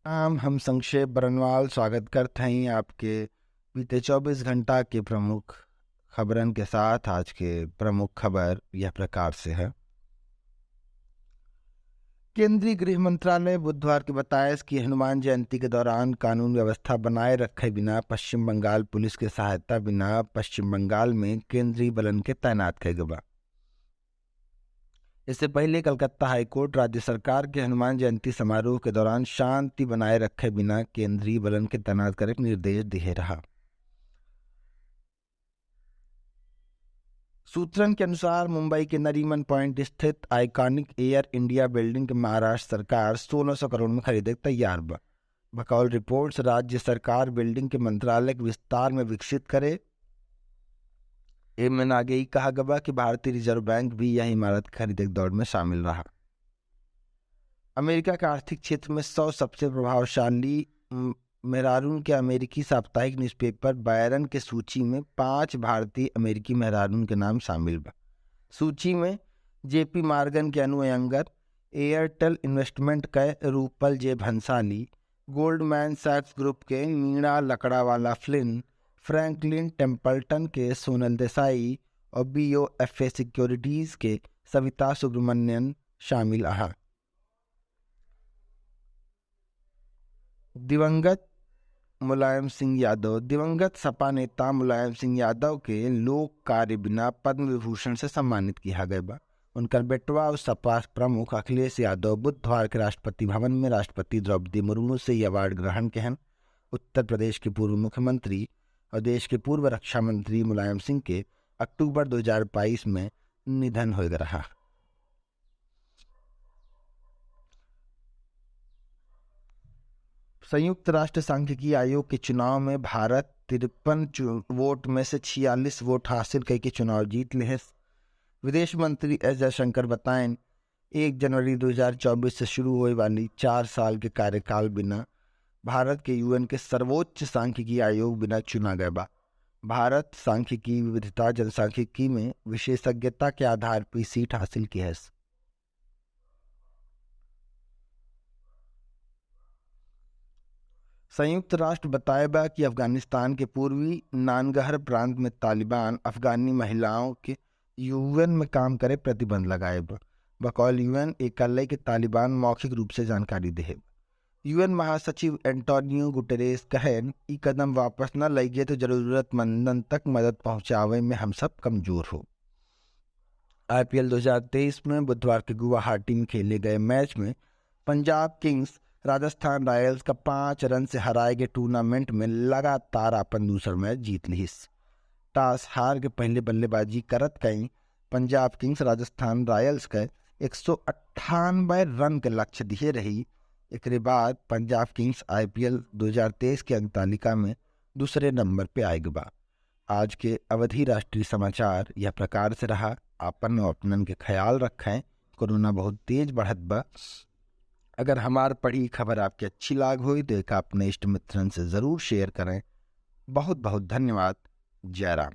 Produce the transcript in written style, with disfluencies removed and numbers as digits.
हम संक्षेप बरनवाल स्वागत करते हैं आपके बीते 24 घंटा के प्रमुख खबरन के साथ। आज के प्रमुख खबर यह प्रकार से है। केंद्रीय गृह मंत्रालय बुधवार के बताया कि हनुमान जयंती के दौरान कानून व्यवस्था बनाए रखे बिना पश्चिम बंगाल पुलिस के सहायता बिना पश्चिम बंगाल में केंद्रीय बलन के तैनात किए गए। इससे पहले कलकत्ता हाईकोर्ट राज्य सरकार के हनुमान जयंती समारोह के दौरान शांति बनाए रखे बिना केंद्रीय बलन के तैनात करने के निर्देश दिए रहा। सूत्रों के अनुसार मुंबई के नरीमन पॉइंट स्थित आइकॉनिक एयर इंडिया बिल्डिंग के महाराष्ट्र सरकार 1600 करोड़ में खरीदे तैयार बा। बकौल रिपोर्ट्स राज्य सरकार बिल्डिंग के मंत्रालय के विस्तार में विकसित करे। एमएन आगे ही कहा गया कि भारतीय रिजर्व बैंक भी यह इमारत खरीदे के दौड़ में शामिल रहा। अमेरिका के आर्थिक क्षेत्र में 100 सबसे प्रभावशाली मेहरारून के अमेरिकी साप्ताहिक न्यूज़पेपर बायरन के सूची में 5 भारतीय अमेरिकी मेहरारून के नाम शामिल बा। सूची में जेपी मॉर्गन के अनु अयंगर, एयरटेल इन्वेस्टमेंट के रूपल जे भंसाली, गोल्डमैन सैक्स ग्रुप के Meena Lakdawala Flint, Franklin Templeton के सोनल देसाई और बीओएफए सिक्योरिटीज के सविता सुब्रमण्यन शामिल रहा। दिवंगत सपा नेता मुलायम सिंह यादव के लोक कार्य बिना पद्म विभूषण से सम्मानित किया गया। उनका बेटवा और सपा प्रमुख अखिलेश यादव बुधवार के राष्ट्रपति भवन में राष्ट्रपति द्रौपदी मुर्मू से यह अवार्ड ग्रहण के हैं। उत्तर प्रदेश के पूर्व मुख्यमंत्री और देश के पूर्व रक्षा मंत्री मुलायम सिंह के अक्टूबर 2022 में निधन हो रहा। संयुक्त राष्ट्र सांख्यिकी आयोग के चुनाव में भारत 53 वोट में से 46 वोट हासिल करके चुनाव जीत ले हैं। विदेश मंत्री एस जयशंकर बताएं 1 जनवरी 2024 से शुरू होने वाली 4 साल के कार्यकाल बिना भारत के यूएन के सर्वोच्च सांख्यिकी आयोग बिना चुना गया बा। भारत सांख्यिकी विविधता जनसांख्यिकी में विशेषज्ञता के आधार पर सीट हासिल की है। संयुक्त राष्ट्र बताया कि अफगानिस्तान के पूर्वी नानगहर प्रांत में तालिबान अफगानी महिलाओं के यूएन में काम करे प्रतिबंध लगाए बकौल यूएन एकालय के तालिबान मौखिक रूप से जानकारी दे। यूएन महासचिव एंटोनियो गुटेरेस कहन ई कदम वापस न लगे तो जरूरतमंदन तक मदद पहुंचावे में हम सब कमजोर हो। आईपीएल 2023 में बुधवार के गुवाहाटी में खेले गए मैच में पंजाब किंग्स राजस्थान रॉयल्स का 5 रन से हराए गए टूर्नामेंट में लगातार अपन दूसरा मैच जीत ली। टॉस हार के पहले बल्लेबाजी करत कई पंजाब किंग्स राजस्थान रॉयल्स का 198 रन के लक्ष्य दिए रही। एक बाद पंजाब किंग्स आईपीएल 2023 के अंक तालिका में दूसरे नंबर पे आएगा। आज के अवधि राष्ट्रीय समाचार यह प्रकार से रहा। आपन और अपनन के ख्याल रखें। कोरोना बहुत तेज बढ़त बा। अगर हमार पढ़ी खबर आपकी अच्छी लाग हुई तो एक अपने इष्ट मित्रन से ज़रूर शेयर करें। बहुत बहुत धन्यवाद। जय राम।